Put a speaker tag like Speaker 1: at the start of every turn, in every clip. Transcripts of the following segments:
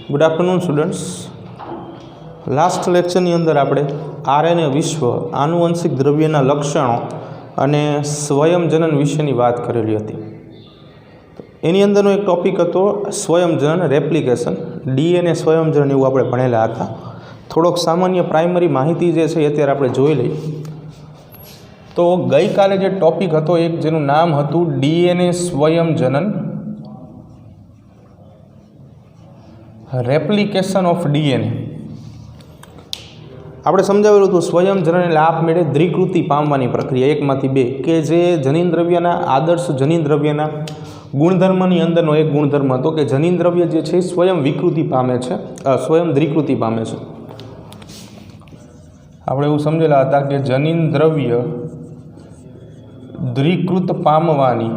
Speaker 1: Good afternoon students. Last लेक्चरनी अंदर आपणे RNA विश्व आनुवंशिक द्रव्यना लक्षणों अने स्वयंजनन विशेनी बात करेली हती। एनी अंदरनो एक टॉपिक हतो स्वयंजनन रेप्लिकेशन, डीएनए स्वयंजनन एवुं आपणे भणेला हता। थोड़ोक सामान्य प्राइमरी माहिती जे छे अत्यारे आपणे जोई लईए। तो गई काले जे टॉपिक हतो एक जेनुं नाम हतुं डीएनए स्वयंजनन रेप्लिकेशन ऑफ डीएनए। આપણે સમજાવેલું હતું સ્વયંજનન એટલે આપમેળે દ્વિકૃતિ પામવાની પ્રક્રિયા એકમાંથી બે કે જે જનીન દ્રવ્યના આદર્શ જનીન દ્રવ્યના ગુણધર્મની અંદરનો એક ગુણધર્મ હતો કે જનીન દ્રવ્ય જે છે સ્વયં વિકૃતિ પામે છે, સ્વયં દ્વિકૃતિ પામે છે। આપણે એવું સમજેલા હતા કે જનીન દ્રવ્ય દ્વિકૃત પામવાની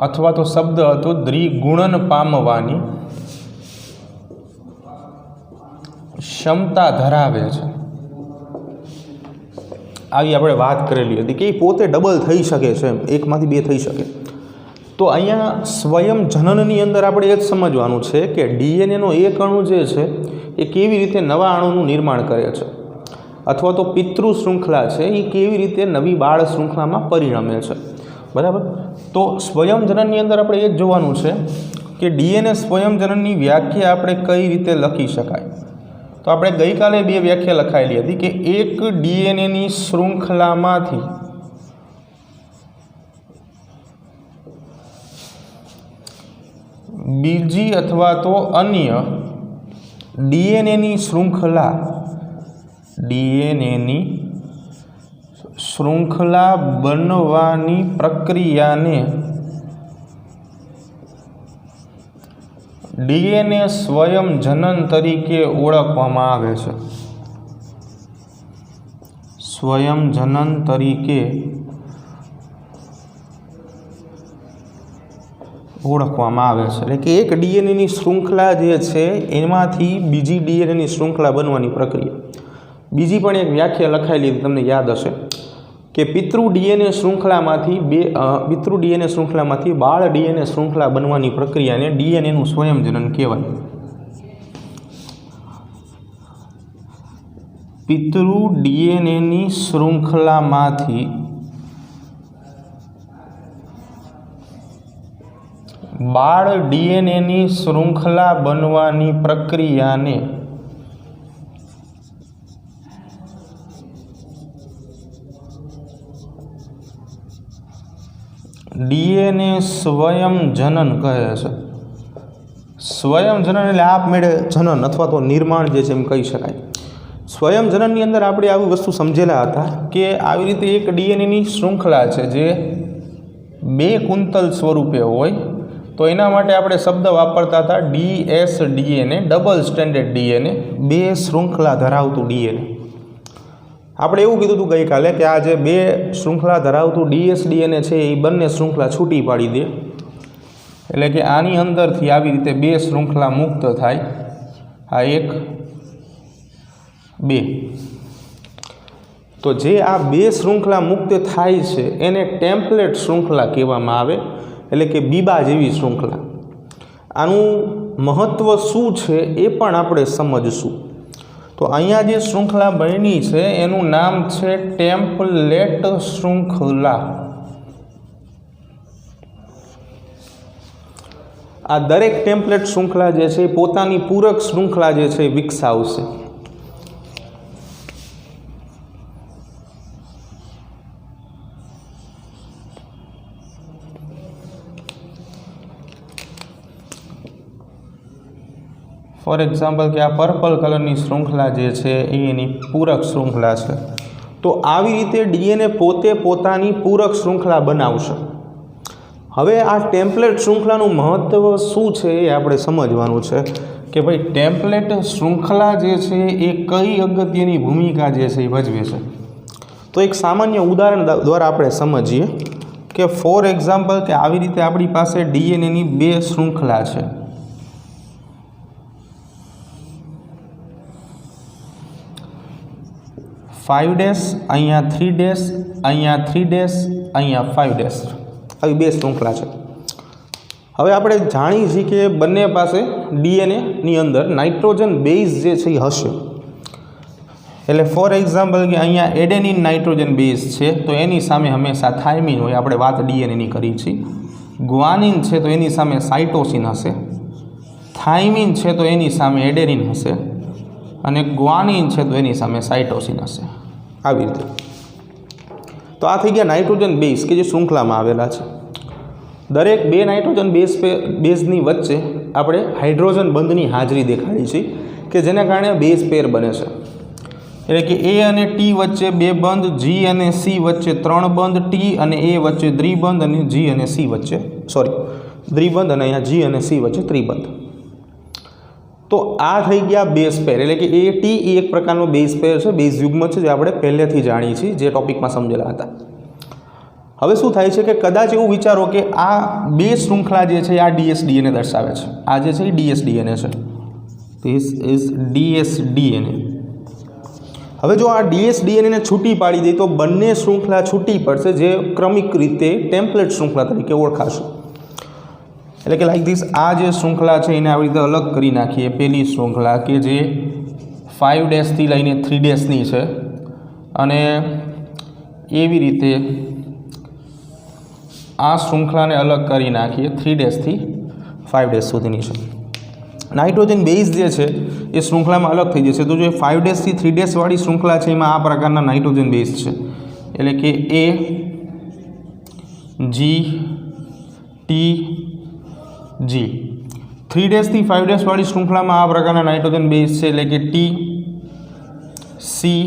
Speaker 1: અથવા તો શબ્દ હતો દ્વિગુણન પામવાની क्षमता धरावे छे। આવી આપણે વાત કરેલી હતી કે પોતે ડબલ થઈ શકે છે, એકમાંથી બે થઈ શકે। તો અહીંયા સ્વયંજનનની અંદર આપણે એ જ સમજવાનું છે કે ડીએનએનો એક અણુ જે છે એ કેવી રીતે નવા અણુનું નિર્માણ કરે છે અથવા તો પિતૃ શૃંખલા છે એ કેવી રીતે નવી બાળ શૃંખલામાં પરિણમે છે, બરાબર। તો સ્વયંજનનની અંદર આપણે એ જ જોવાનું છે કે ડીએનએ સ્વયંજનનની વ્યાખ્યા આપણે કઈ રીતે લખી શકાય। तो આપણે गई काले बे व्याख्या लखायेली हती कि एक डीएनए श्रृंखलामांथी बीजी अथवा तो अन्य डीएनए श्रृंखला बनवानी प्रक्रिया ने डीएनए स्वयंजनन तरीके ओळखवामां आवे छे। स्वयंजनन तरीके ओळखवामां आवे छे એટલે કે એક ડીએનએની શ્રૃંખલા જે છે એમાંથી બીજી ડીએનએની શ્રૃંખલા બનવાની પ્રક્રિયા। બીજી પણ એક વ્યાખ્યા લખાયેલી તમને યાદ હશે કે પિતૃ ડીએનએ શ્રૃંખલામાંથી બાળ ડીએનએ શ્રૃંખલા બનવાની પ્રક્રિયાને ડીએનએનું સ્વયંજનન કહેવાય। પિતૃ ડીએનએની શ્રૃંખલામાંથી બાળ ડીએનએની શ્રૃંખલા બનવાની પ્રક્રિયાને डीएनए स्वयंजनन कहे छे। स्वयंजनन એટલે આપમેળે જનન અથવા તો નિર્માણ જે છે એમ કહી શકાય। સ્વયંજનનની અંદર આપણે આવી વસ્તુ સમજેલા હતા કે આવી રીતે એક ડીએનએની શ્રૃંખલા છે જે બે કુંતલ સ્વરૂપે હોય તો એના માટે આપણે શબ્દ વાપરતા હતા DS DNA, double standard DNA, બે શ્રૃંખલા ધરાવતું ડીએનએ। આપણે એવું કીધું હતું ગઈકાલે કે આ જે બે શ્રૃંખલા ધરાવતું ડીએસ ડીએનએ છે એ બંને શ્રૃંખલા છૂટી પાડી દે એટલે કે આની અંદરથી આવી રીતે બે શ્રૃંખલા મુક્ત થાય, આ એક બે। તો જે આ બે શ્રૃંખલા મુક્ત થાય છે એને ટેમ્પલેટ શ્રૃંખલા કહેવામાં આવે એટલે કે બીબા જેવી શ્રૃંખલા। આનું મહત્ત્વ શું છે એ પણ આપણે સમજશું। तो अहींया जे श्रृंखला बनी है एनु नाम है टेम्पलेट श्रृंखला। आ दरेक टेम्पलेट श्रृंखला जे छे पोतानी पूरक श्रृंखला जे छे विकसावशे। फॉर एक्जाम्पल कि आ पर्पल कलरनी श्रृंखला जे छे एनी पूरक श्रृंखला है। तो आवी रीते डीएनए पोते पोतानी पूरक श्रृंखला बनावशे। हवे आ टेम्पलेट श्रृंखलानुं महत्व शुं छे ए आपणे समजवानुं छे कि भाई टेम्पलेट श्रृंखला जे छे ए कई अगत्यनी भूमिका जे छे भजवे छे। तो एक सामान्य उदाहरण द्वारा आपणे समजीए कि फॉर एक्जाम्पल कि आवी रीते आपणी पासे डीएनए नी बे श्रृंखला छे। 5 ડેશ, અહીંયા 3 ડેશ, અહીંયા 3 ડેશ, અહીંયા 5 ડેશ, આવી બે શ્રૃંખલા છે। હવે આપણે જાણીએ છીએ કે બંને પાસે ડીએનએની અંદર નાઇટ્રોજન બેઝ જે છે એ હશે. એટલે ફોર એક્ઝામ્પલ કે અહીંયા એડેનિન નાઇટ્રોજન બેઝ છે તો એની સામે હંમેશા થાઇમિન હોય. આપણે વાત ડીએનએની કરી છે. ગ્વાનિન છે તો એની સામે સાઇટોસિન હશે. થાઇમિન છે તો એની સામે એડેનિન હશે અને ગ્વાનિન છે તો એની સામે સાઇટોસિન હશે. આવી રીતે. તો આ થઈ ગયા નાઇટ્રોજન બેઝ કે જે શૃંખલામાં આવેલા છે. દરેક બે નાઇટ્રોજન બેઝની વચ્ચે આપણે હાઇડ્રોજન બંધની હાજરી દેખાડી છે કે જેના કારણે બેઝ પેર બને છે. એટલે કે એ અને ટી વચ્ચે 2 બંધ, જી અને સી વચ્ચે 3 બંધ, ટી અને એ વચ્ચે દ્વિબંધ અને જી અને સી વચ્ચે દ્વિબંધ અને અહીંયા જી અને સી વચ્ચે ત્રિબંધ. તો આ થઈ ગયા બેઝ પેર. એટલે કે એ ટી એ એક પ્રકારનો બેઝ પેર છે, બેઝ યુગ્મ છે, જે આપણે પહેલેથી જાણીએ છીએ, જે ટોપિકમાં સમજેલા હતા. હવે શું થાય છે કે કદાચ એવું વિચારો કે આ બે શૃંખલા જે છે આ ડીએસડીએનએ દર્શાવે છે. આ જે છે એ ડીએસડીએનએ છે. This is dsDNA. હવે જો આ ડીએસડીએનએને છૂટી પાડી દઈએ તો બંને શૃંખલા છૂટી પડશે, જે ક્રમિક રીતે ટેમ્પલેટ શૃંખલા તરીકે ઓળખાશે. એટલે કે લાઈક ધીસ આ જે શૃંખલા છે એને આવી રીતે અલગ કરી નાખીએ. પહેલી શૃંખલા કે જે 5' થી લઈને 3' છે અને એવી રીતે આ શૃંખલાને અલગ કરી નાખીએ 3' થી 5' સુધીની છે. નાઇટ્રોજન બેઝ જે છે એ શૃંખલામાં અલગ થઈ જશે. તો જે 5' થી 3' વાળી શૃંખલા છે એમાં આ પ્રકારના નાઇટ્રોજન બેઝ છે. એટલે કે એ, જી, ટી, જી. 3' થી 5' વાળી શૃંખલામાં આ પ્રકારના નાઇટ્રોજન બેઝ છે. એટલે કે ટી, સી,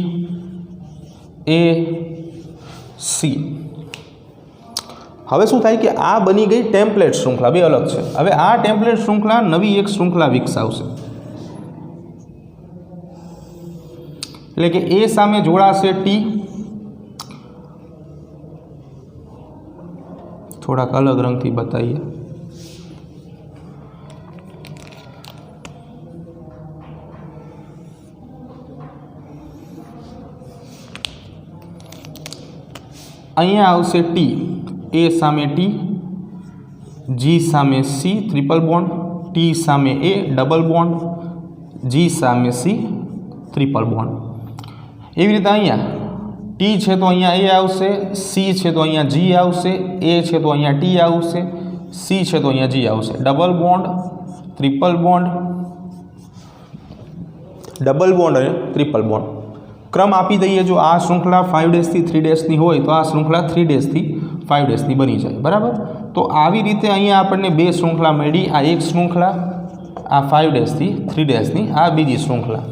Speaker 1: એ, સી. હવે શું થાય કે આ બની ગઈ ટેમ્પલેટ શૃંખલા, બે અલગ છે. હવે આ ટેમ્પલેટ શૃંખલા નવી એક શૃંખલા વિકસાવશે. એટલે કે એ સામે જોડાશે ટી, થોડાક અલગ રંગથી બતાવીએ. અહીંયા આવશે ટી, એ સામે ટી, જી સામે સી ટ્રિપલ બોન્ડ, ટી સામે એ ડબલ બોન્ડ, જી સામે સી ટ્રિપલ બોન્ડ. એવી રીતે અહીંયા ટી છે તો અહીંયા એ આવશે, સી છે તો અહીંયા જી આવશે, એ છે તો અહીંયા ટી આવશે, સી છે તો અહીંયા જી આવશે. Double bond, triple bond, double bond અને ટ્રિપલ બોન્ડ. ક્રમ આપી દઈએ. જો આ શૃંખલા 5' થી 3' હોય તો આ શૃંખલા 3' થી 5' બની જાય. બરાબર. તો આવી રીતે અહીંયા આપણને બે શૃંખલા મળી. આ એક શૃંખલા, આ 5' થી 3'ની, આ બીજી શૃંખલા.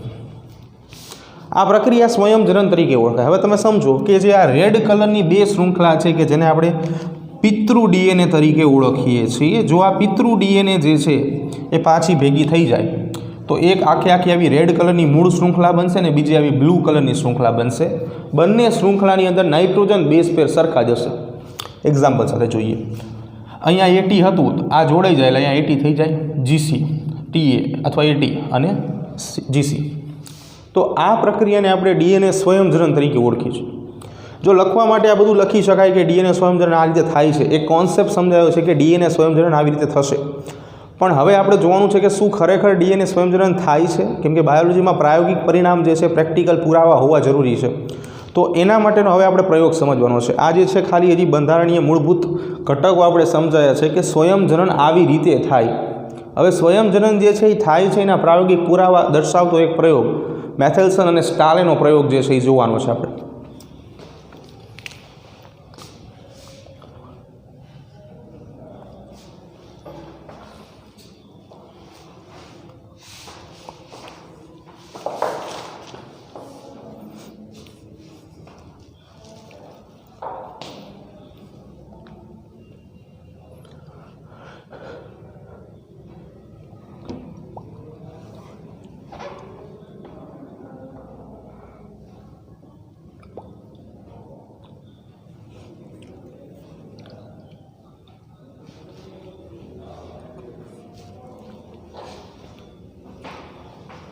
Speaker 1: આ પ્રક્રિયા સ્વયંજનન તરીકે ઓળખાય. હવે તમે સમજો કે જે આ રેડ કલરની બે શૃંખલા છે કે જેને આપણે પિતૃ ડીએનએ તરીકે ઓળખીએ છીએ, જો આ પિતૃ ડીએનએ જે છે એ પાછી ભેગી થઈ જાય તો એક આખી આવી રેડ કલરની મૂળ શૃંખલા બનશે ને બીજી આવી બ્લુ કલરની શૃંખલા બનશે. બંને શૃંખલાની અંદર નાઇટ્રોજન બેઝ પેર સરખા જ હશે. એક્ઝામ્પલ સાથે જોઈએ. અહીંયા એટી હતું, આ જોડાઈ જાય એટલે અહીંયા એટી થઈ જાય જીસી, ટીએ અથવા એટી અને જીસી. તો આ પ્રક્રિયાને આપણે ડીએનએ સ્વયંજનન તરીકે ઓળખીશું. જો લખવા માટે આ બધું લખી શકાય કે ડીએનએ સ્વયંજનન આ રીતે થાય છે, એક કોન્સેપ્ટ સમજાયો છે કે ડીએનએ સ્વયંજનન આવી રીતે થશે. પણ હવે આપણે જોવાનું છે કે શું ખરેખર ડીએનએ સ્વયંજનન થાય છે, કેમ કે બાયોલોજીમાં પ્રાયોગિક પરિણામ જે છે, પ્રેક્ટિકલ પુરાવા હોવા જરૂરી છે. તો એના માટેનો હવે આપણે પ્રયોગ સમજવાનો છે. આ જે છે ખાલી હજી બંધારણીય મૂળભૂત ઘટકો આપણે સમજાયા છે કે સ્વયંજનન આવી રીતે થાય. હવે સ્વયંજનન જે છે એ થાય છે એના પ્રાયોગિક પુરાવા દર્શાવતો એક પ્રયોગ મેથેલ્સન અને સ્ટાલેનો પ્રયોગ જે છે એ જોવાનો છે આપણે.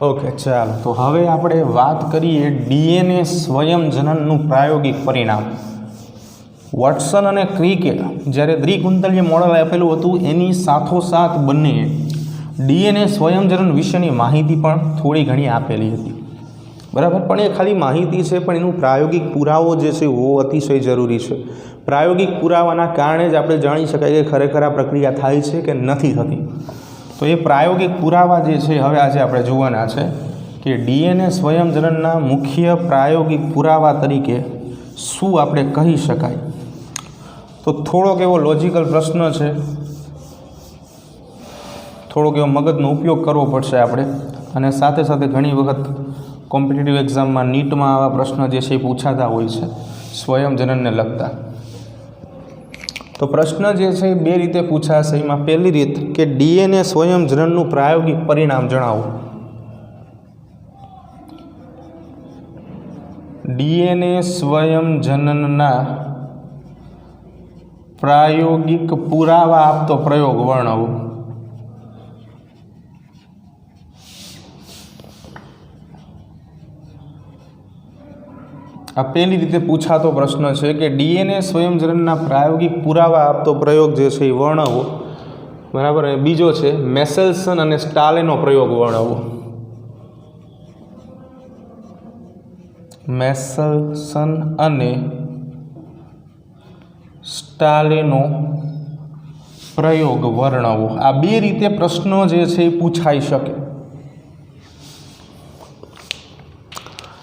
Speaker 1: ઓકે, ચાલો તો હવે આપણે વાત કરીએ ડીએનએ સ્વયંજનનનું પ્રાયોગિક પરિણામ. વોટસન અને ક્રિકે જ્યારે દ્વિકુંતલીય મોડલ આપેલું હતું એની સાથોસાથ બંનેએ ડીએનએ સ્વયંજનન વિશેની માહિતી પણ થોડી ઘણી આપેલી હતી, બરાબર. પણ એ ખાલી માહિતી છે, પણ એનું પ્રાયોગિક પુરાવો જે છે એ અતિશય જરૂરી છે. પ્રાયોગિક પુરાવાના કારણે જ આપણે જાણી શકાય કે ખરેખર આ પ્રક્રિયા થાય છે કે નથી થતી. તો એ પ્રાયોગિક પુરાવા જે છે હવે આજે આપણે જોવાના છે કે ડીએનએ સ્વયંજનનના મુખ્ય પ્રાયોગિક પુરાવા તરીકે શું આપણે કહી શકાય. તો થોડોક એવો લોજિકલ પ્રશ્ન છે, થોડોક એવો મગજનો ઉપયોગ કરવો પડશે આપણે, અને સાથે સાથે ઘણી વખત કોમ્પિટિટિવ એક્ઝામમાં નીટમાં આવા પ્રશ્ન જે છે એ પૂછાતા હોય છે સ્વયંજનનને લગતા. તો પ્રશ્ન જે છે એ બે રીતે પૂછાશે. એમાં પહેલી રીત કે ડીએનએ સ્વયંજનનનું પ્રાયોગિક પરિણામ જણાવો. ડીએનએ સ્વયંજનનના પ્રાયોગિક પુરાવા આપતો પ્રયોગ વર્ણવો. આ પહેલી રીતે પૂછાતો પ્રશ્ન છે કે ડીએનએ સ્વયંજનનના પ્રાયોગિક પુરાવા આપતો પ્રયોગ જે છે એ વર્ણવો, બરાબર. બીજો છે મેસેલ્સન અને સ્ટાલેનો પ્રયોગ વર્ણવો. મેસેલ્સન અને સ્ટાલેનો પ્રયોગ વર્ણવો. આ બે રીતે પ્રશ્નો જે છે એ પૂછાઈ શકે.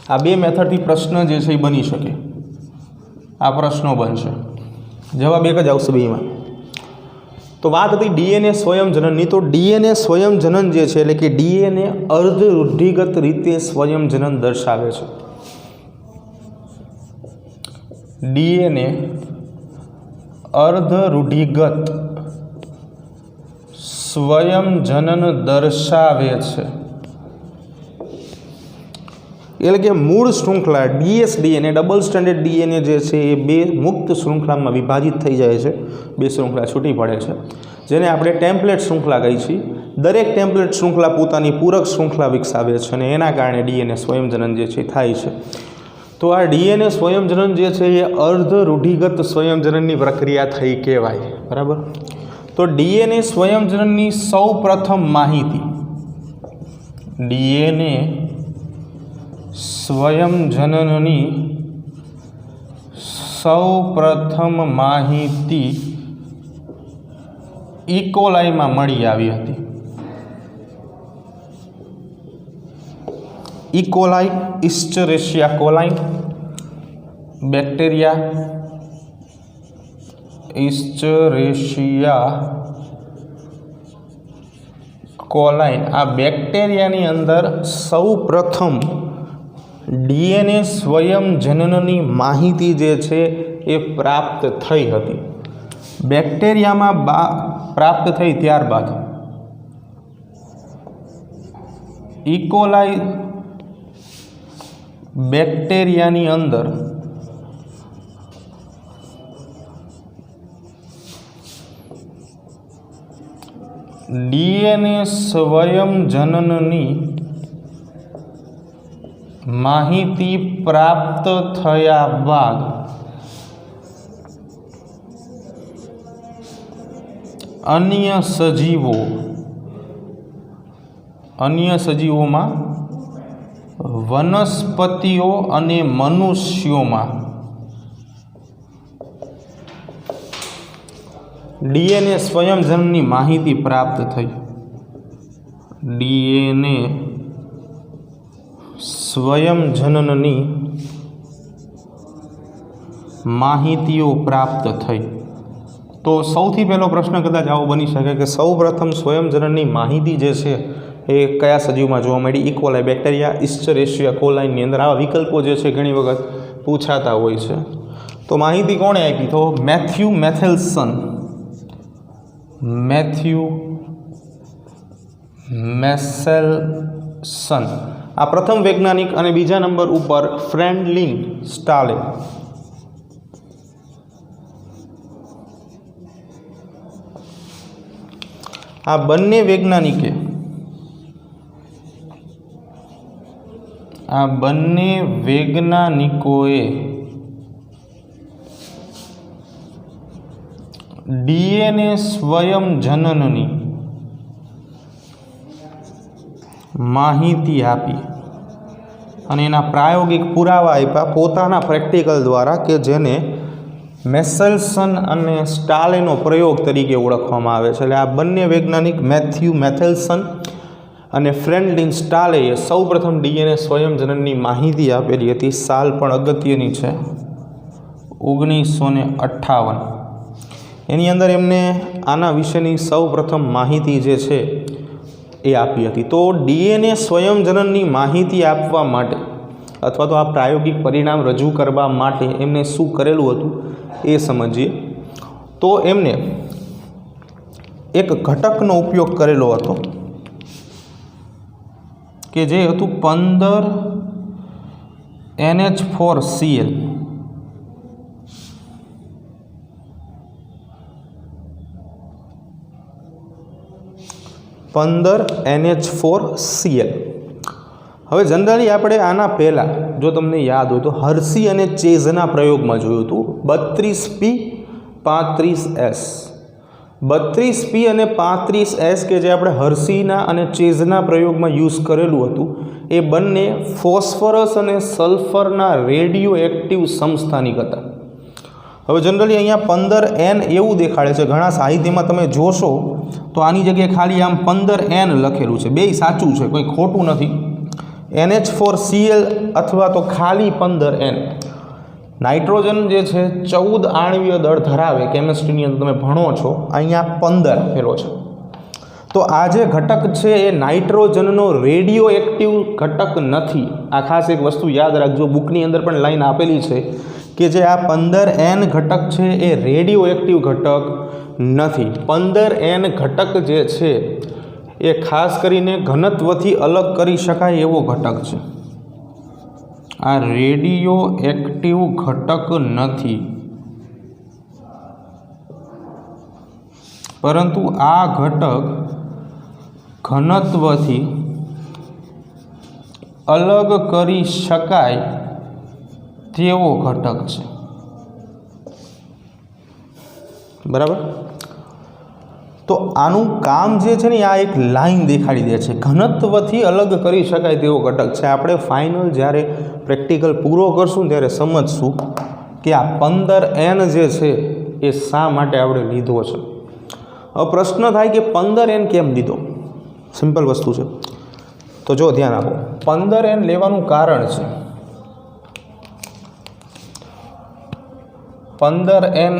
Speaker 1: આ બે મેથડથી પ્રશ્ન જે છે એ બની શકે. આ પ્રશ્નો બનશે, જવાબ એક જ આવશે બેમાં. તો વાત હતી ડીએનએ સ્વયંજનનની. તો ડીએનએ સ્વયંજનન જે છે એટલે કે ડીએનએ અર્ધરૂઢિગત રીતે સ્વયંજનન દર્શાવે છે. ડીએનએ અર્ધરૂઢિગત સ્વયંજનન દર્શાવે છે. એટલે કે મૂળ શૃંખલા ડીએસડીએનએ ડબલ સ્ટ્રેન્ડેડ ડીએનએ જે છે એ બે મુક્ત શૃંખલામાં વિભાજિત થઈ જાય છે, બે શૃંખલા છૂટી પડે છે, જેને આપણે ટેમ્પલેટ શૃંખલા કહીએ છીએ. દરેક ટેમ્પલેટ શૃંખલા પોતાની પૂરક શૃંખલા વિકસાવે છે અને એના કારણે ડીએનએ સ્વયંજનન જે છે થાય છે. તો આ ડીએનએ સ્વયંજનન જે છે એ અર્ધરૂઢિગત સ્વયંજનનની પ્રક્રિયા થઈ કહેવાય, બરાબર. તો ડીએનએ સ્વયંજનનની સૌ પ્રથમ માહિતી, ડીએનએ સ્વયંજનનની સૌ પ્રથમ માહિતી ઇકોલાઈમાં મળી આવી હતી. E coli, Escherichia coli, bacteria Escherichia coli. આ બેક્ટેરિયાની અંદર સૌ પ્રથમ ડીએનએ સ્વયંજનનની માહિતી જે છે એ પ્રાપ્ત થઈ હતી. બેક્ટેરિયામાં પ્રાપ્ત થઈ ત્યારબાદ ઇકોલાઈ બેક્ટેરિયાની અંદર ડીએનએ સ્વયંજનનની માહિતી પ્રાપ્ત થયા બાદ અન્ય સજીવોમાં વનસ્પતિઓ અને મનુષ્યોમાં ડીએનએ સ્વયંજનનની માહિતી પ્રાપ્ત થઈ. ડીએનએ સ્વયંજનનની માહિતીઓ પ્રાપ્ત થઈ. તો સૌથી પહેલો પ્રશ્ન કદાચ આવો બની શકે કે સૌ પ્રથમ સ્વયંજનનની માહિતી જે છે એ કયા સજીવમાં જોવા મળી? ઇકોલાઈ, બેક્ટેરિયા, ઇસ્ચરેશિયા કોલાઈનની અંદર. આવા વિકલ્પો જે છે ઘણી વખત પૂછાતા હોય છે. તો માહિતી કોણે આપી? તો મેથ્યુ મેસેલ્સન આ પ્રથમ વૈજ્ઞાનિક, અને બીજા નંબર ઉપર ફ્રેડલિન સ્ટાલે. આ બંને વૈજ્ઞાનિકોએ ડીએનએ સ્વયં જનનની માહિતી આપી અને એના પ્રાયોગિક પુરાવા આપ્યા પોતાના પ્રેક્ટિકલ દ્વારા કે જેને મેસેલ્સન અને સ્ટાલેનો પ્રયોગ તરીકે ઓળખવામાં આવે છે. એટલે આ બંને વૈજ્ઞાનિક મેથ્યુ મેથેલ્સન અને ફ્રેન્કલિન સ્ટાલેએ સૌપ્રથમ ડીએનએ સ્વયંજનનની માહિતી આપેલી હતી. સાલ પણ અગત્યની છે, 1958. એની અંદર એમને આના વિશેની સૌપ્રથમ માહિતી જે છે એ આપી હતી. તો ડીએનએ સ્વયંજનનની માહિતી આપવા માટે અથવા તો આ પ્રાયોગિક પરિણામ રજૂ કરવા માટે એમને શું કરેલું હતું એ સમજીએ. તો એમને એક ઘટકનો ઉપયોગ કરેલો હતો કે જે હતું 15NH4Cl. 15NH4Cl. હવે જનરલી આપણે આના પહેલાં જો તમને યાદ હોય તો હર્સી અને ચેઝના પ્રયોગમાં જોયું હતું 32P 35S. 32P અને 35S કે જે આપણે હર્સીના અને ચેઝના પ્રયોગમાં યુઝ કરેલું હતું એ બંને ફોસ્ફરસ અને સલ્ફરના રેડિયો એક્ટિવ સમસ્થાનિક હતા. હવે જનરલી અહીંયા 15N એવું દેખાડે છે, ઘણા સાહિત્યમાં તમે જોશો તો આની જગ્યાએ ખાલી આમ 15N લખેલું છે. બેય સાચું છે, કોઈ ખોટું નથી. NH4Cl અથવા તો ખાલી 15N. નાઇટ્રોજન જે છે 14 આણ્વીય દળ ધરાવે, કેમિસ્ટ્રીની અંદર તમે ભણો છો, અહીંયા 15 આપેલો છે. તો આ જે ઘટક છે એ નાઇટ્રોજનનો રેડિયો એક્ટિવ ઘટક નથી. આ ખાસ એક વસ્તુ યાદ રાખજો, બુકની અંદર પણ લાઈન આપેલી છે કે જે આ 15N ઘટક છે એ રેડિયો એક્ટિવ ઘટક નથી. 15N ઘટક જે છે એ ખાસ કરીને ઘનત્વથી અલગ કરી શકાય એવો ઘટક છે. આ રેડિયો એક્ટિવ ઘટક નથી, પરંતુ આ ઘટક ઘનત્વથી અલગ કરી શકાય તેવો ઘટક છે. બરાબર. તો આનું કામ જે છે ને આ એક લાઈન દેખાડી દે છે, ઘનત્વથી અલગ કરી શકાય તેવો ઘટક છે. આપણે ફાઇનલ જ્યારે પ્રેક્ટિકલ પૂરો કરશું ત્યારે સમજશું કે આ 15N જે છે એ શા માટે આપણે લીધો છે. હવે પ્રશ્ન થાય કે 15N કેમ લીધો? સિમ્પલ વસ્તુ છે. તો જો ધ્યાન આપો, 15N લેવાનું કારણ છે 15N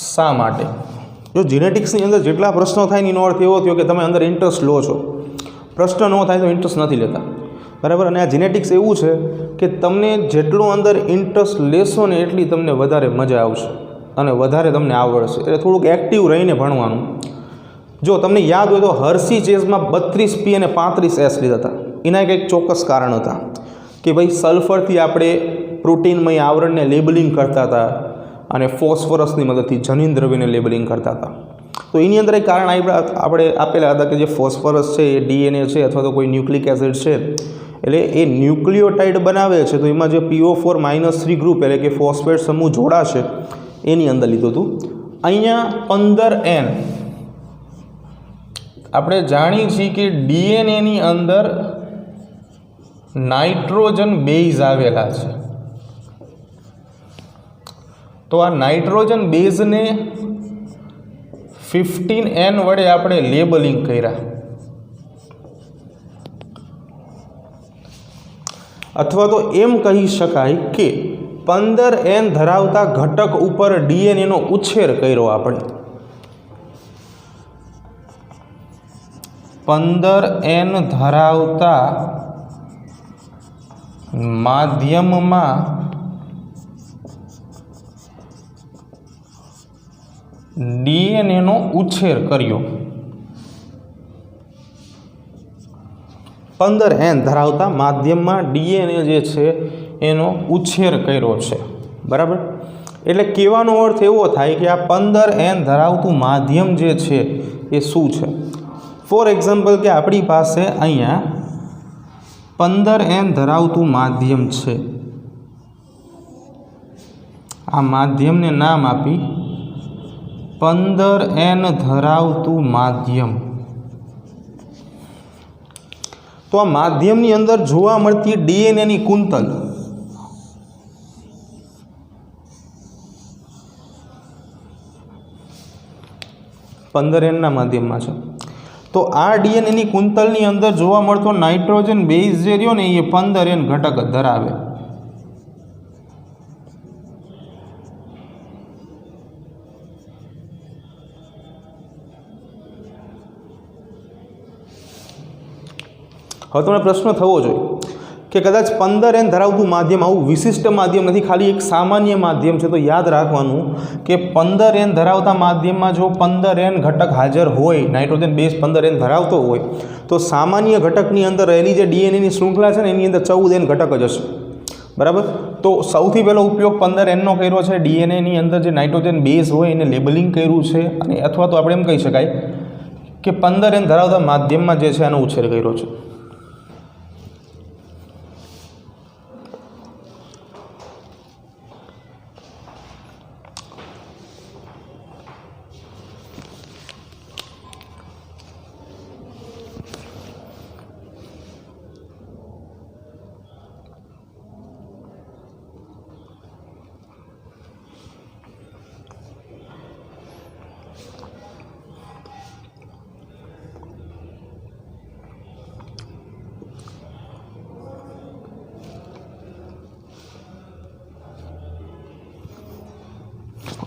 Speaker 1: શા માટે? જો જીનેટિક્સની અંદર જેટલા પ્રશ્નો થાય એનો અર્થ એવો થયો કે તમે અંદર ઇન્ટરેસ્ટ લો છો. પ્રશ્ન ન થાય તો ઇન્ટરેસ્ટ નથી લેતા. બરાબર. અને આ જીનેટિક્સ એવું છે કે તમને જેટલો અંદર ઇન્ટરેસ્ટ લેશો ને એટલી તમને વધારે મજા આવશે અને વધારે તમને આવડશે. એટલે થોડુંક એક્ટિવ રહીને ભણવાનું. જો તમને યાદ હોય તો હર્સી ચેઝમાં 32P અને 35S લીધા હતા. એના કંઈક ચોક્કસ કારણ હતા કે ભાઈ સલ્ફરથી આપણે પ્રોટીનમય આવરણને લેબલિંગ કરતા હતા અને ફોસ્ફરસની મદદથી જનીન દ્રવ્યને લેબલિંગ કરતા હતા. તો એની અંદર એક કારણ આપણે આપેલા હતા કે જે ફોસ્ફરસ છે એ ડીએનએ છે અથવા તો કોઈ ન્યુક્લિક એસિડ છે એટલે એ ન્યુક્લિયોટાઇડ બનાવે છે. તો એમાં જે PO4-3 ગ્રુપ એટલે કે ફોસ્ફેટ સમૂહ જોડાશે એની અંદર લીધું હતું. અહીંયા 15N આપણે જાણીએ છીએ કે ડીએનએની અંદર નાઇટ્રોજન બેઝ આવેલા છે. તો આ નાઇટ્રોજન બેઝને 15N વડે આપણે લેબલિંગ કર્યા, અથવા તો એમ કહી શકાય કે 15N ધરાવતા ઘટક ઉપર ડીએનએનો ઉછેર કર્યો આપણે. 15N ધરાવતા માધ્યમમાં ડીએનએનો ઉછેર કર્યો. 15N ધરાવતા માધ્યમમાં ડીએનએ જે છે એનો ઉછેર કર્યો છે. બરાબર. એટલે કહેવાનો અર્થ એવો થાય કે આ 15N ધરાવતું માધ્યમ જે છે એ શું છે? ફોર એક્ઝામ્પલ કે આપણી પાસે અહીંયા 15N ધરાવતું માધ્યમ છે. આ માધ્યમને નામ આપી 15N ધરાવતું માધ્યમ, તો આ માધ્યમની અંદર જોવા મળતી ડીએનએની કુંતલ ના માધ્યમમાં છે, તો આ ડીએનએની કુંતલની અંદર જોવા મળતો નાઇટ્રોજન બેઝ જે રહ્યો ને એ 15N ઘટક ધરાવે. હવે તમને પ્રશ્ન થવો જોઈએ કે કદાચ 15N ધરાવતું માધ્યમ આવું વિશિષ્ટ માધ્યમ નથી, ખાલી એક સામાન્ય માધ્યમ છે, તો યાદ રાખવાનું કે 15N ધરાવતા માધ્યમમાં જો 15N ઘટક હાજર હોય, નાઇટ્રોજન બેઝ 15N ધરાવતો હોય, તો સામાન્ય ઘટકની અંદર રહેલી જે ડીએનએની શૃંખલા છે ને એની અંદર 14N ઘટક જ હશે. બરાબર. તો સૌથી પહેલો ઉપયોગ 15Nનો કર્યો છે. ડીએનએની અંદર જે નાઇટ્રોજન બેઝ હોય એને લેબલિંગ કર્યું છે, અને અથવા તો આપણે એમ કહી શકાય કે 15N ધરાવતા માધ્યમમાં જે છે આનો ઉછેર કર્યો છે.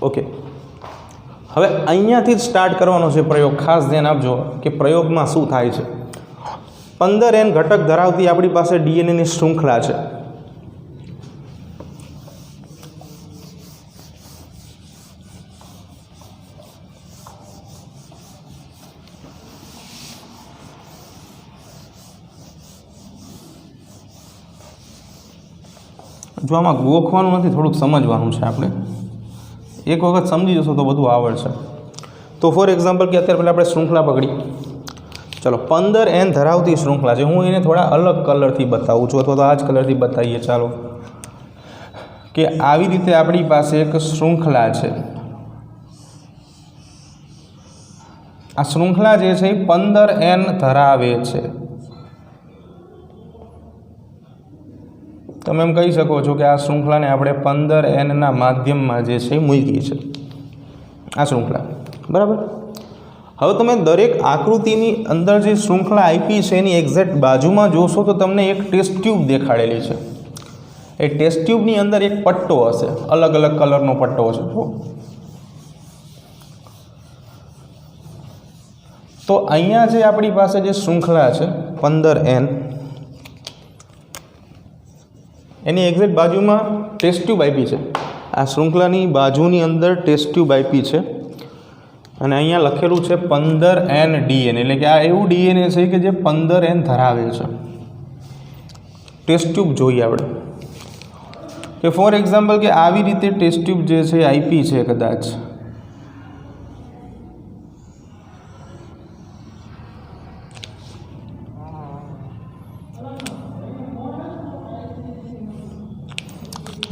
Speaker 1: ઓકે, હવે અહીંયાથી જ સ્ટાર્ટ કરવાનો છે પ્રયોગ. ખાસ ધ્યાન આપજો કે પ્રયોગમાં શું થાય છે. 15N ઘટક ધરાવતી આપણી પાસે ડીએનએની શૃંખલા છે. જો આમાં ગોખવાનું નથી, થોડુંક સમજવાનું છે આપણે. એક વખત સમજી જશો તો બધું આવડશે. તો ફોર એક્ઝામ્પલ કે અત્યારે પહેલાં આપણે શૃંખલા પકડી, ચલો 15N ધરાવતી શૃંખલા છે. હું એને થોડા અલગ કલરથી બતાવું છું, અથવા તો આ જ કલરથી બતાવીએ. ચાલો, કે આવી રીતે આપણી પાસે એક શૃંખલા છે. આ શૃંખલા જે છે એ 15N ધરાવે છે. તમે એમ કહી શકો છો કે આ શૃંખલાને આપણે 15Nના માધ્યમમાં જે છે એ મૂકી છે આ શૃંખલા. બરાબર. હવે તમે દરેક આકૃતિની અંદર જે શૃંખલા આપી છે એની એક્ઝેક્ટ બાજુમાં જોશો તો તમને એક ટેસ્ટ ટ્યુબ દેખાડેલી છે. એ ટેસ્ટ ટ્યુબની અંદર એક પટ્ટો હશે, અલગ અલગ કલરનો પટ્ટો છે. તો અહીંયા જે આપણી પાસે જે શૃંખલા છે 15N, એની એક્ઝેક્ટ બાજુમાં ટેસ્ટ ટ્યુબ આપી છે. આ શૃંખલાની બાજુની અંદર ટેસ્ટ ટ્યુબ આપી છે, અને અહીંયા લખેલું છે 15N ડીએનએ, એટલે કે આ એવું ડીએનએ છે કે જે 15N ધરાવે છે. ટેસ્ટ ટ્યુબ જોઈએ આપણે કે ફોર એક્ઝામ્પલ કે આવી રીતે ટેસ્ટ ટ્યુબ જે છે આપી છે કદાચ,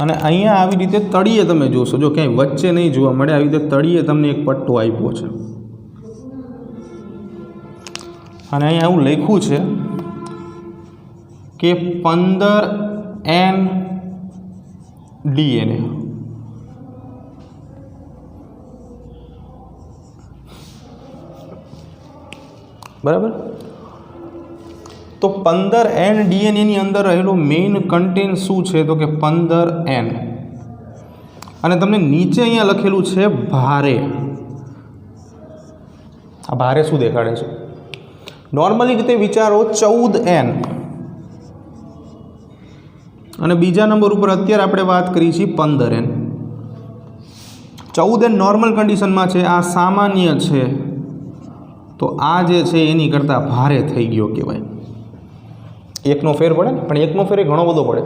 Speaker 1: અને અહીંયા આવી રીતે તળિયે તમે જોશો, જો ક્યાંય વચ્ચે નહીં જોવા મળે, આવી રીતે તળિયે તમને એક પટ્ટો આપ્યો છે, અને અહીંયા એવું લખ્યું છે કે 15N ડીએનએ. બરાબર. તો 15N ડીએનએની અંદર રહેલું મેઇન કન્ટેન્ટ શું છે તો કે 15N, અને તમને નીચે અહીંયા લખેલું છે ભારે. આ ભારે શું દેખાડે છે? નોર્મલી રીતે વિચારો 14N, અને બીજા નંબર ઉપર અત્યારે આપણે વાત કરી છીએ 15N. 14N નોર્મલ કન્ડિશનમાં છે, આ સામાન્ય છે, તો આ જે છે એની કરતાં ભારે થઈ ગયો કહેવાય. એકનો ફેર પડે ને, પણ એકનો ફેર એ ઘણો બધો પડે.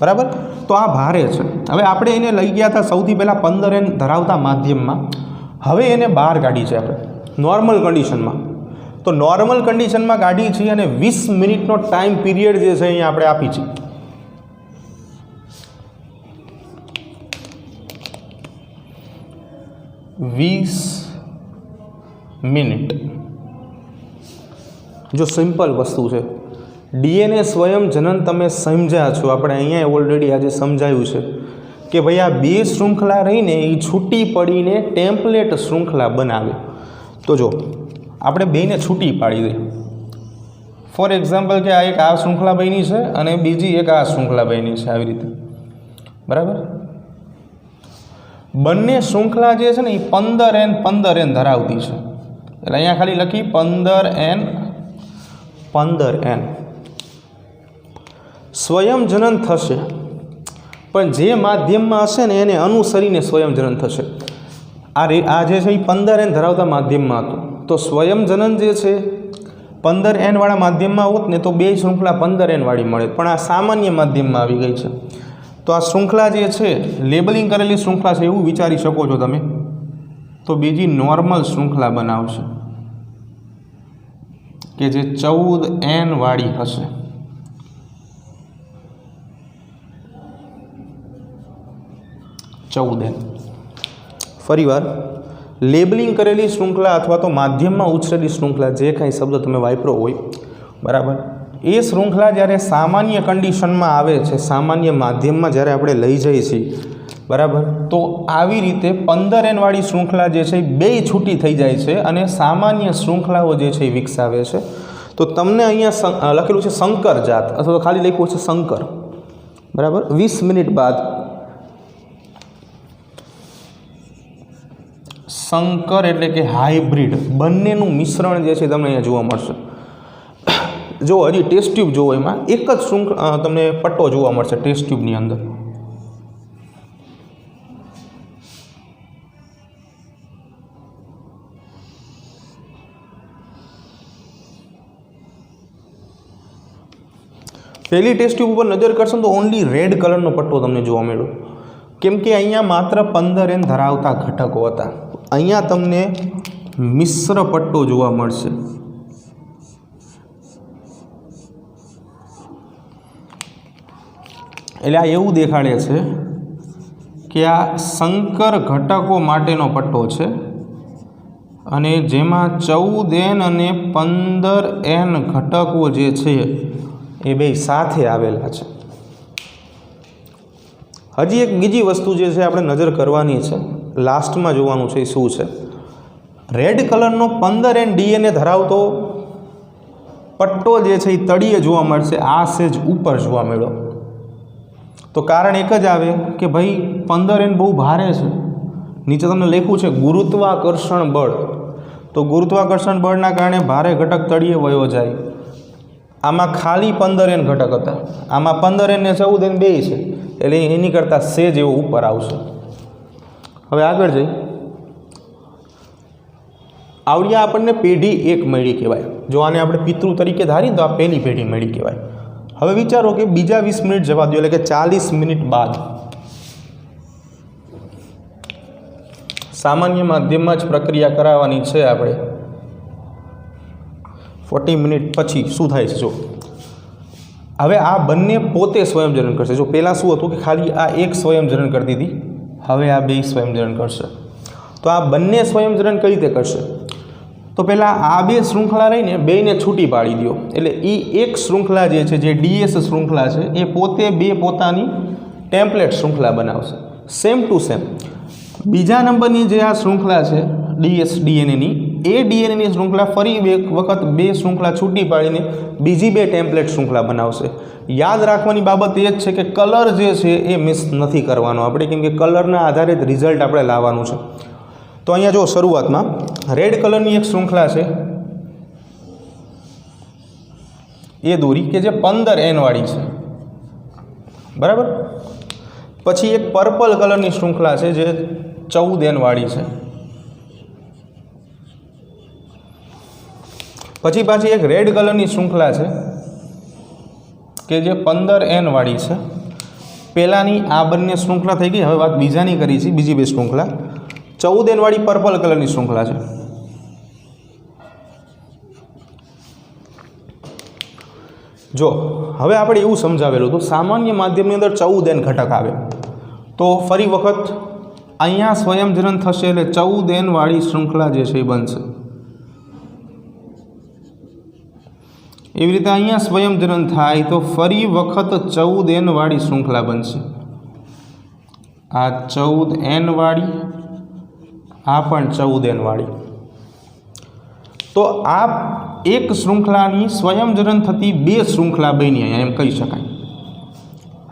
Speaker 1: બરાબર. તો આ ભારે છે. હવે આપણે એને લઈ ગયા હતા સૌથી પહેલાં 15N ધરાવતા માધ્યમમાં. હવે એને બહાર કાઢી છે આપણે નોર્મલ કન્ડિશનમાં. તો નોર્મલ કન્ડિશનમાં કાઢી છે, અને 20 મિનિટનો ટાઈમ પીરિયડ જે છે અહીંયા આપણે આપી છે. મિનિટ. જો સિમ્પલ વસ્તુ છે. ડીએનએ સ્વયં જનન તમે સમજ્યા છો, આપણે અહીંયા ઓલરેડી આજે સમજાયું છે કે ભાઈ આ બે શૃંખલા રહીને એ છૂટી પડીને ટેમ્પલેટ શૃંખલા બનાવે. તો જો આપણે બેને છૂટી પાડી દઈએ. ફોર એક્ઝામ્પલ કે આ એક આ શૃંખલા બની છે અને બીજી એક આ શૃંખલા બની છે, આવી રીતે. બરાબર. બંને શૃંખલા જે છે ને એ 15N ધરાવતી છે. એટલે અહીંયા ખાલી લખી 15N. સ્વયં જનન થશે, પણ જે માધ્યમમાં હશે ને એને અનુસરીને સ્વયં જનન થશે. આ જે છે એ 15N ધરાવતા માધ્યમમાં હતું, તો સ્વયં જનન જે છે 15N વાળા માધ્યમમાં હોત ને તો બે શૃંખલા 15N વાળી મળે, પણ આ સામાન્ય માધ્યમમાં આવી ગઈ છે. તો આ શૃંખલા જે છે લેબલિંગ કરેલી શૃંખલા છે એવું વિચારી શકો છો તમે. તો બીજી નોર્મલ શૃંખલા બનાવશે કે જે 14N વાળી હશે. ફરીવાર લેબલિંગ કરેલી શૃંખલા અથવા તો માધ્યમમાં ઉછરેલી શૃંખલા, જે કાંઈ શબ્દ તમે વાપરો હોય, બરાબર, એ શૃંખલા જ્યારે સામાન્ય કન્ડિશનમાં આવે છે, સામાન્ય માધ્યમમાં જ્યારે આપણે લઈ જઈએ છીએ, બરાબર, તો આવી રીતે 15N વાળી શૃંખલા જે છે એ બે છૂટી થઈ જાય છે અને સામાન્ય શૃંખલાઓ જે છે એ વિકસાવે છે. તો તમને અહીંયા લખેલું છે સંકર જાત, અથવા તો ખાલી લખ્યું છે સંકર. બરાબર. 20 મિનિટ બાદ સંકર એટલે કે હાઇબ્રિડ બંનેનું મિશ્રણ જે છે તમને અહીંયા જોવા મળશે. જો હજી ટેસ્ટ ટ્યુબ જોવો, એમાં એક જ તમને પટ્ટો જોવા મળશે ટેસ્ટ ટ્યુબની અંદર. પહેલી ટેસ્ટ ટ્યુબ ઉપર નજર કરશો તો ઓનલી રેડ કલરનો પટ્ટો તમને જોવા મળ્યો, કેમ કે અહીંયા માત્ર 15N ધરાવતા ઘટકો હતા. અહીંયા તમને મિશ્ર પટ્ટો જોવા મળશે. એટલે આ એવું દેખાડે છે કે આ સંકર ઘટકો માટેનો પટ્ટો છે અને જેમાં 14N અને 15N ઘટકો જે છે એ બે સાથે આવેલા છે. હજી એક બીજી વસ્તુ જે છે આપણે નજર કરવાની છે, લાસ્ટમાં જોવાનું છે એ શું છે. રેડ કલરનો 15N DNA ધરાવતો પટ્ટો જે છે એ તળિયે જોવા મળશે, આ સેજ ઉપર જોવા મળ્યો. તો કારણ એક જ આવે કે ભાઈ 15N બહુ ભારે છે. નીચે તમને લખ્યું છે ગુરુત્વાકર્ષણ બળ, તો ગુરુત્વાકર્ષણ બળના કારણે ભારે ઘટક તળિયે વયો જાય. આમાં ખાલી 15N ઘટક હતા, આમાં 15N ને 14N બે છે, એટલે એની કરતાં સેજ એવો ઉપર આવશે. હવે આગળ જઈ આવડિયા આપણને પેઢી 1 મળી કહેવાય. જો આને આપણે પિતૃ તરીકે ધારીએ તો આ પહેલી પેઢી મળી કહેવાય. હવે વિચારો કે બીજા 20 મિનિટ જવા દો, એટલે કે 40 મિનિટ બાદ સામાન્ય માધ્યમમાં જ પ્રક્રિયા કરાવવાની છે આપણે. 40 મિનિટ પછી શું થાય છે? જો હવે આ બંને પોતે સ્વયંજનન કરશે. જો પહેલાં શું હતું કે ખાલી આ એક સ્વયંજનન કરતી હતી, હવે આ બે સ્વયંજનન કરશે. તો આ બંને સ્વયંજનન કઈ રીતે કરશે? તો પહેલાં આ બે શૃંખલા રહીને બેને છૂટી પાડી દો, એટલે એ એક શૃંખલા જે છે, જે DS શૃંખલા છે, એ પોતે બે પોતાની ટેમ્પલેટ શૃંખલા બનાવશે, સેમ ટુ સેમ. બીજા નંબરની જે આ શૃંખલા છે DS DNAની, એ DNAની શૃંખલા ફરી એક વખત બે શૃંખલા છૂટી પાડીને બીજી બે ટેમ્પલેટ શૃંખલા બનાવશે. યાદ રાખવાની બાબત એ જ છે કે કલર જે છે એ મિસ નથી કરવાનો આપણે, કેમ કે કલરના આધારે જ રિઝલ્ટ આપણે લાવવાનું છે. તો અહીંયા જો શરૂઆતમાં રેડ કલરની એક શૃંખલા છે એ દોરી કે જે 15N વાળી છે, બરાબર. પછી એક પર્પલ કલરની શૃંખલા છે જે 14N વાળી છે. પછી પાછી એક રેડ કલરની શૃંખલા છે કે જે 15N વાળી છે. પહેલાંની આ બંને શૃંખલા થઈ ગઈ, હવે વાત બીજાની કરી છે, બીજી બે શૃંખલા 14N વાળી પર્પલ કલરની શૃંખલા છે. જો હવે આપણે એવું સમજાવેલું હતું સામાન્ય માધ્યમની અંદર 14N ઘટક આવે, તો ફરી વખત અહીંયા સ્વયંજનન થશે એટલે 14N વાળી શૃંખલા જે છે એ બનશે. एवी रीते अहींया स्वयं जनन थाय तो फरी वखत 14n वाળી श्रृंखला बनशे। आ 14n वाળી, आ पण 14n वाળી। तो आ एक श्रृंखलानी स्वयं जनन थती बे श्रृंखला बनी एम कही शकाय।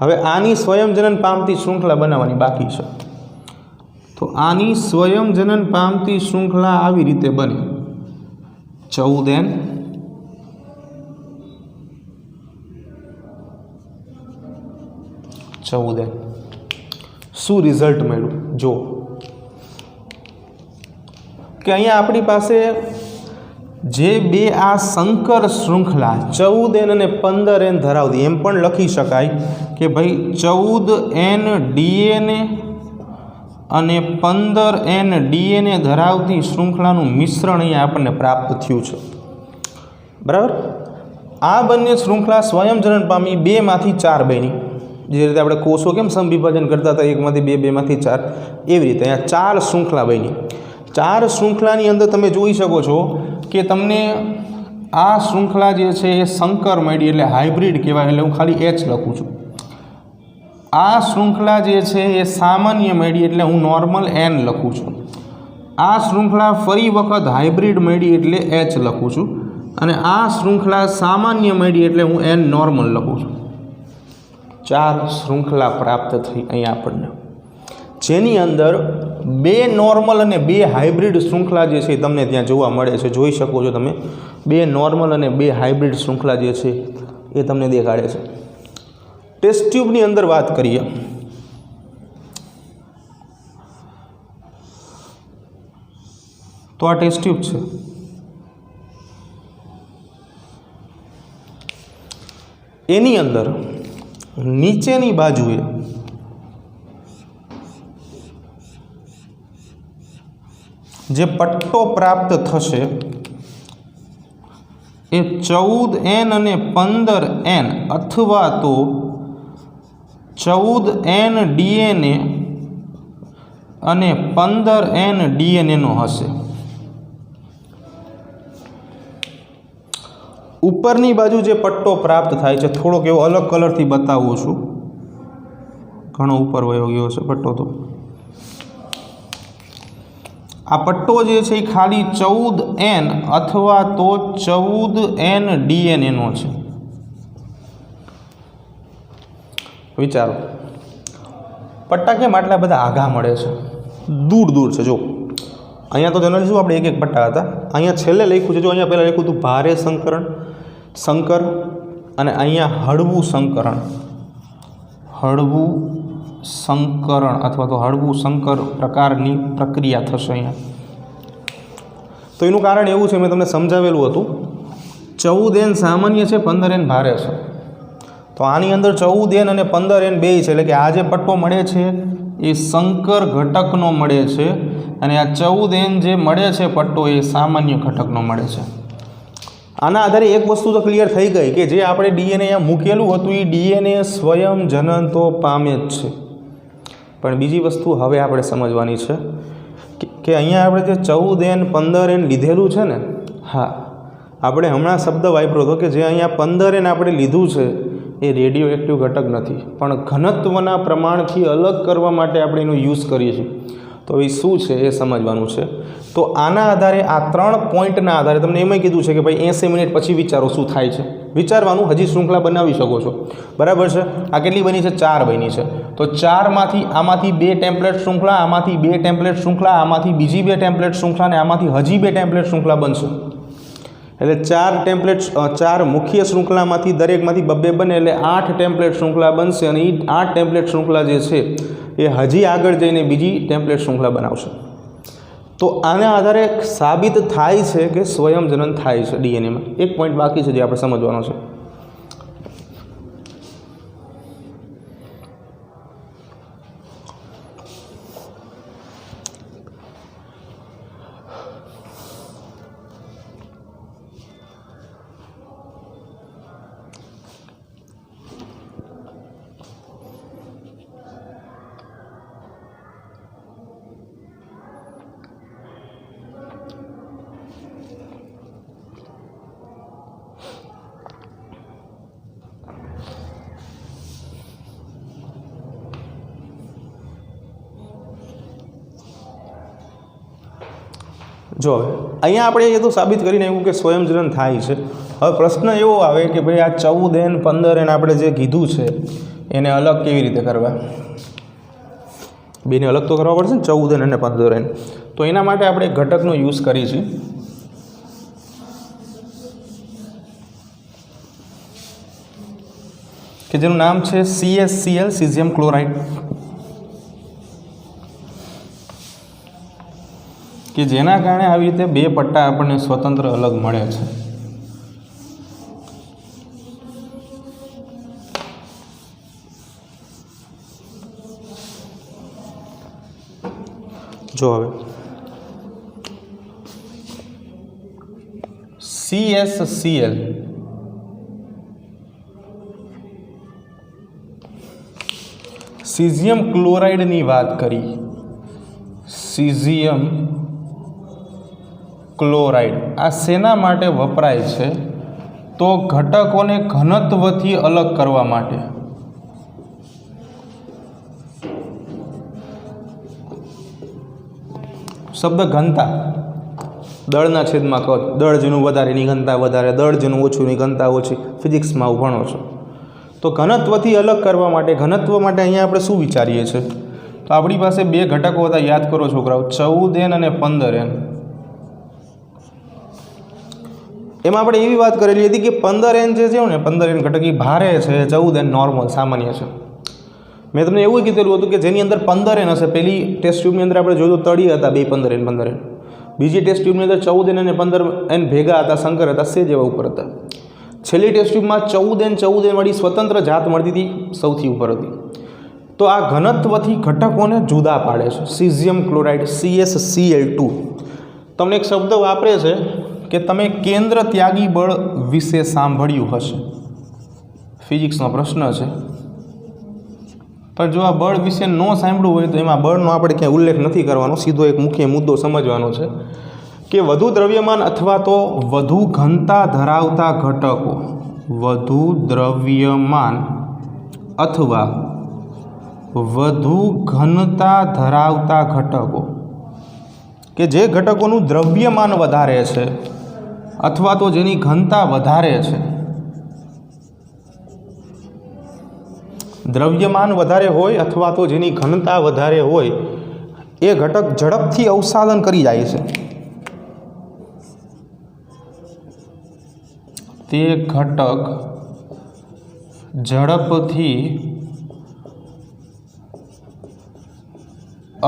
Speaker 1: हवे आनी स्वयं जनन पामती श्रृंखला बनाववानी बाकी छे। तो आनी स्वयं जनन पामती श्रृंखला आवी रीते बने 14n शू रिजल्ट मळ्युं जो कि अहींया आपणी पासे जे बे आ संकर श्रृंखला 14n અને 15n धरावती एम पण लखी शकाय कि भाई 14n DNA અને 15n DNA धरावती श्रृंखलानुं मिश्रण अहींया आपणे प्राप्त थयुं छे। बराबर। आ बंने श्रृंखला स्वयं जनन पामी 2 मांथी 4 बनी। जे रीते आपणे कोषो केम समविभाजन करता हता 1 मांथी 2 2 मांथी 4 एवी रीते अहींया 4 श्रृंखला बनी। 4 श्रृंखलानी अंदर तमे जोई शको छो कि तमने आ श्रृंखला जे छे ए संकर मळी एटले हाइब्रिड कहेवाय। एटले हूँ खाली एच लखुं छुं। आ श्रृंखला जे छे ए सामान्य मळी एटले हूँ नॉर्मल एन लखुं छुं। आ श्रृंखला फरी वखत हाइब्रिड मळी एटले एच लखुं छुं अने आ श्रृंखला सामान्य मळी एटले हूँ एन नॉर्मल लखुं छुं। 4 श्रृंखला प्राप्त थई अहीं आपणने, जेनी अंदर 2 नॉर्मल अने 2 हाइब्रिड श्रृंखला जे छे तमने त्यां जोवा मळे छे। जोई शको छो तमे 2 नॉर्मल अने 2 हाइब्रिड श्रृंखला जे छे ए तमने देखाड़े छे। टेस्ट ट्यूबनी अंदर बात करिए तो आ टेस्ट ट्यूब छे। एनी अंदर नीचेनी बाजुए जे पट्टो प्राप्त थशे ए 14n અને 15n अथवा तो 14n DNA અને 15n DNA नो हशे। उपरनी बाजू जे पट्टो प्राप्त थाय छे थोड़ोक एवो अलग कलर थी बतावुं छुं। घणो उपर वयो गयो छे पट्टो। तो आ पट्टो जे छे खाली 14n अथवा तो 14n DNA नो छे। विचारो पट्टा केम आटला बधा आघा मळे छे, दूर दूर छे। जो अहींया तो जनरली शुं आपणे एक एक पट्टा हता, अहींया छेल्ले लख्युं छे। जो अहींया पहेला लख्युं हतुं भारे संकरण संकर अने अहींया हळवुं संकरण, हळवुं संकरण अथवा तो हळवुं संकर प्रकारनी प्रक्रिया थशे अहींया। तो एनुं कारण एवुं छे, मैं तमने समजावेलुं हतुं 14n सामान्य छे, 15n भारे छे। तो आनी अंदर 14n અને 15n बेय छे, એટલે કે आ जे पट्टो मळे छे ए संकर घटकनो मळे छे અને आ 14n जे मळे छे पट्टो ए सामान्य घटकनो मळे छे। आना आधारे एक वस्तु तो क्लियर थई गई कि जे आपणे डीएनए अहींया मूकेलुं हतुं ए डीएनए स्वयं जनन तो पामे ज छे। पण बीजी वस्तु हवे आपणे समजवानी छे कि अहींया आपणे जे 14n 15n लीधेलुं छे ने, हाँ आपणे हमणां शब्द वापर्यो हतो कि जे अहींया 15n आपणे लीधुं छे ए रेडियो एक्टिव घटक नथी, पण घनत्वना प्रमाणथी अलग करवा माटे आपणे एनो यूज करीए छीए। तो ए शुं छे ए समजवानुं छे। तो आना आधारे आ 3 पॉइंटना आधारे तमने एम कीधुं छे कि भाई 80 मिनिट पछी विचारो शुं थाय छे। विचारवानुं, हजी श्रृंखला बनावी शको छो। बराबर छे। आ केटली बनी छे? 4 बनी छे। तो 4 मांथी आमांथी 2 टेम्पलेट श्रृंखला, आमांथी 2 टेम्पलेट श्रृंखला, आमांथी बीजी 2 टेम्पलेट श्रृंखला ने आमांथी हजी 2 टेम्पलेट श्रृंखला बनशे। एटले 4 टेम्पलेट 4 मुख्य श्रृंखलामांथी दरेकमांथी 2-2 बने एटले 8 टेम्पलेट श्रृंखला बनशे अने ए 8 टेम्पलेट श्रृंखला जे छे ए हजी आगळ जईने बीजी टेम्पलेट श्रृंखला बनावशे। तो आना आधारे साबित थाय छे कि स्वयं जनन थाय छे डीएनए में। एक पॉइंट बाकी छे जे आपणे समजवानो छे। જો હવે અહીંયા આપણે એ તો સાબિત કરીને આવ્યું કે સ્વયંજનન થાય છે. હવે પ્રશ્ન એવો આવે કે ભાઈ આ 14n 15n આપણે જે કીધું છે એને અલગ કેવી રીતે કરવા? બેને અલગ તો કરવા પડશે ને, 14n અને 15n. તો એના માટે આપણે એક ઘટકનો યુઝ કરીએ છીએ, કે જેનું નામ છે CaCl, સીઝિયમ ક્લોરાઇડ, કે જેના કારણે આવી રીતે બે પટ્ટા આપણને સ્વતંત્ર અલગ મળે છે. જો હવે CaCl સીઝિયમ ક્લોરાઇડની વાત કરી, સીઝિયમ ક્લોરાઇડ આ શેના માટે વપરાય છે? તો ઘટકોને ઘનત્વથી અલગ કરવા માટે. શબ્દ ઘનતા, દળના છેદમાં કદ, દળ જેનું વધારે એની ઘનતા વધારે, દળ જેનું ઓછું એની ઘનતા ઓછી. ફિઝિક્સમાં આવું ભણો છો. તો ઘનત્વથી અલગ કરવા માટે, ઘનત્વ માટે અહીંયા આપણે શું વિચારીએ છીએ? તો આપણી પાસે બે ઘટકો હતા, યાદ કરો છોકરાઓ, 14n અને 15n. એમાં આપણે એવી વાત કરેલી હતી કે 15n જે છે ને, 15n ઘટક એ ભારે છે, 14n નોર્મલ સામાન્ય છે. મેં તમને એવું કીધેલું હતું કે જેની અંદર 15n હશે, પહેલી ટેસ્ટ ટ્યુબની અંદર આપણે જોયું તળી હતા બે 15n. બીજી ટેસ્ટ ટ્યુબની અંદર 14n અને 15n ભેગા હતા, સંકર હતા, સેજ એવા ઉપર હતા. છેલ્લી ટેસ્ટ ટ્યુબમાં 14n વાળી સ્વતંત્ર જાત મળતી હતી, સૌથી ઉપર હતી. તો આ ઘનત્વથી ઘટકોને જુદા પાડે છે. સીઝિયમ ક્લોરાઇડ CaCl2 તમને એક શબ્દ વાપરે છે કે તમે કેન્દ્ર ત્યાગી બળ વિશે સાંભળ્યું હશે. ફિઝિક્સનો પ્રશ્ન છે, પણ જો આ બળ વિશે ન સાંભળ્યું હોય તો એમાં બળનો આપણે ક્યાંય ઉલ્લેખ નથી કરવાનો, સીધો એક મુખ્ય મુદ્દો સમજવાનો છે કે વધુ દ્રવ્યમાન અથવા તો વધુ ઘનતા ધરાવતા ઘટકો, વધુ દ્રવ્યમાન અથવા વધુ ઘનતા ધરાવતા ઘટકો, કે જે ઘટકોનું દ્રવ્યમાન વધારે છે અથવા તો જેની ઘનતા વધારે છે. દ્રવ્યમાન વધારે હોય અથવા તો જેની ઘનતા વધારે હોય એ ઘટક ઝડપથી અવસાદન કરી જાય છે. તે ઘટક ઝડપથી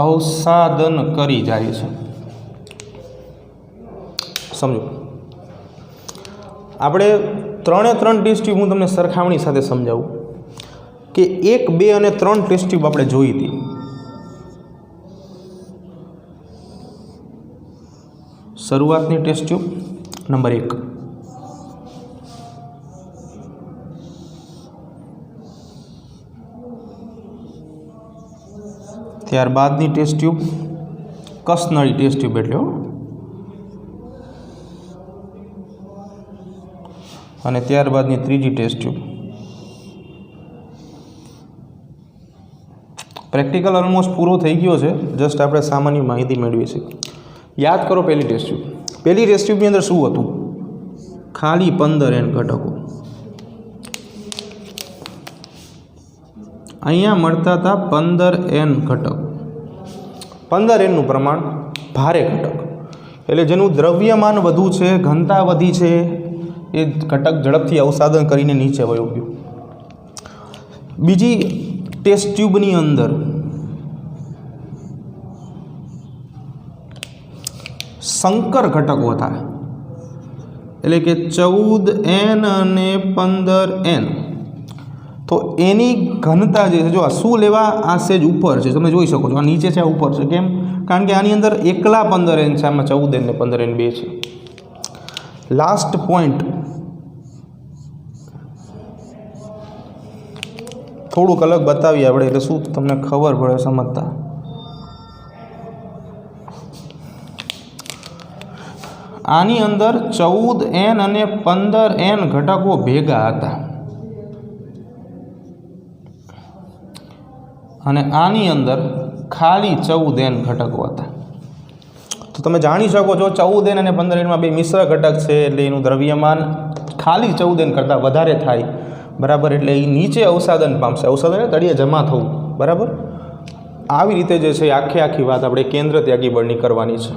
Speaker 1: અવસાદન કરી જાય છે. સમજો, આપણે 3 ટેસ્ટ ટ્યુબ હું તમને સરખામણી સાથે સમજાવું કે 1, 2 અને 3 ટેસ્ટ ટ્યુબ આપણે જોઈ હતી. શરૂઆતની ટેસ્ટ ટ્યુબ નંબર 1, ત્યારબાદની ટેસ્ટ ટ્યુબ કસનળી ટેસ્ટ ટ્યુબ એટલે, અને ત્યારબાદની ત્રીજી ટેસ્ટ ટ્યુબ. પ્રેક્ટિકલ ઓલમોસ્ટ પૂરો થઈ ગયો છે, જસ્ટ આપણે સામાન્ય માહિતી મેળવીએ છીએ. યાદ કરો પહેલી ટેસ્ટ ટ્યુબ. પહેલી ટેસ્ટ ટ્યુબની અંદર શું હતું? ખાલી 15n ઘટકો. અહીંયા મળતા હતા 15n ઘટકો. 15nનું પ્રમાણ ભારે ઘટક, એટલે જેનું દ્રવ્યમાન વધુ છે, ઘનતા વધી છે, એ ઘટક ઝડપથી અવસાદન કરીને નીચે વયો ગયું. બીજી ટેસ્ટ ટ્યુબની અંદર સંકર ઘટકો હતા, એટલે કે 14n અને 15n. તો એની ઘનતા જે છે, જો આ શું લેવા, આ સેજ ઉપર છે, તમે જોઈ શકો છો, આ નીચે છે, આ ઉપર છે. કેમ? કારણ કે આની અંદર એકલા 15n છે, આમાં 14n ને 15n બે છે. લાસ્ટ પોઈન્ટ થોડુંક અલગ બતાવીએ આપણે, એટલે શું તમને ખબર પડે સમજતા. આની અંદર 14n અને 15n ઘટકો ભેગા હતા, અને આની અંદર ખાલી 14n ઘટકો હતા. તો તમે જાણી શકો છો 14n અને 15n માં બે મિશ્ર ઘટક છે એટલે એનું દ્રવ્યમાન ખાલી 14n કરતાં વધારે થાય, બરાબર. એટલે એ નીચે અવસાદન પામશે. અવસાદન એટલે તળિયે જમા થવું, બરાબર. આવી રીતે જે છે આખી વાત આપણે કેન્દ્ર ત્યાગી બળની કરવાની છે.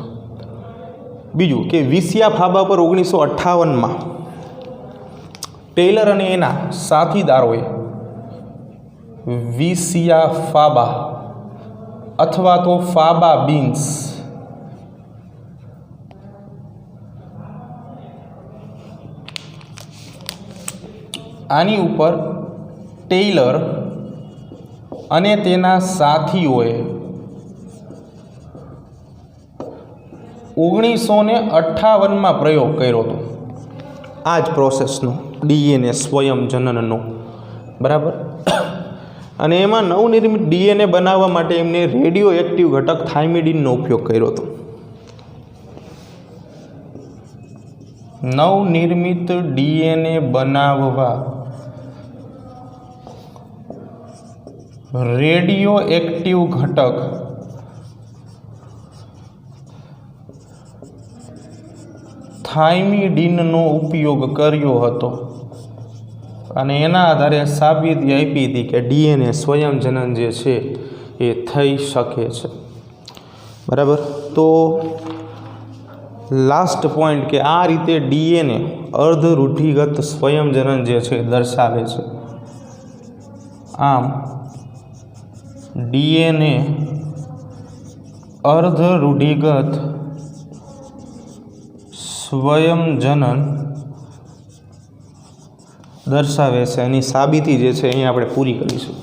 Speaker 1: બીજું કે વિસિયા ફાબા પર 1958માં ટેલર અને એના સાથીદારોએ વિસિયા ફાબા અથવા તો ફાબા બીન્સ આની ઉપર ટેલર અને તેના સાથીઓએ 1958માં પ્રયોગ કર્યો હતો આ જ પ્રોસેસનો, ડીએનએ સ્વયં જનનનો, બરાબર. અને એમાં નવનિર્મિત ડીએનએ બનાવવા માટે એમને રેડિયો એક્ટિવ ઘટક થાઇમિડિનનો ઉપયોગ કર્યો હતો. નવનિર્મિત ડીએનએ બનાવવા રેડિયો એક્ટિવ ઘટક થાઇમિડિનનો ઉપયોગ કર્યો હતો અને એના આધારે સાબિતી આપી હતી કે ડીએનએ સ્વયંજનન જે છે એ થઈ શકે છે, બરાબર. તો લાસ્ટ પોઈન્ટ કે આ રીતે ડીએનએ અર્ધરૂઢિગત સ્વયંજનન જે છે દર્શાવે છે. આમ ડીએનએ અર્ધરૂઢિગત સ્વયંજનન દર્શાવે છે. એની સાબિતી જે છે અહીં આપણે પૂરી કરીશું,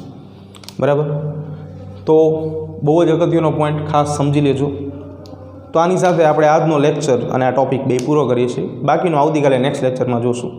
Speaker 1: બરાબર. તો બહુ જ અગત્યનો પોઈન્ટ ખાસ સમજી લેજો. તો આની સાથે આપણે આજનો લેક્ચર અને આ ટૉપિક બે પૂરો કરીએ છીએ. બાકીનો આવતીકાલે નેક્સ્ટ લેક્ચરમાં જોશું.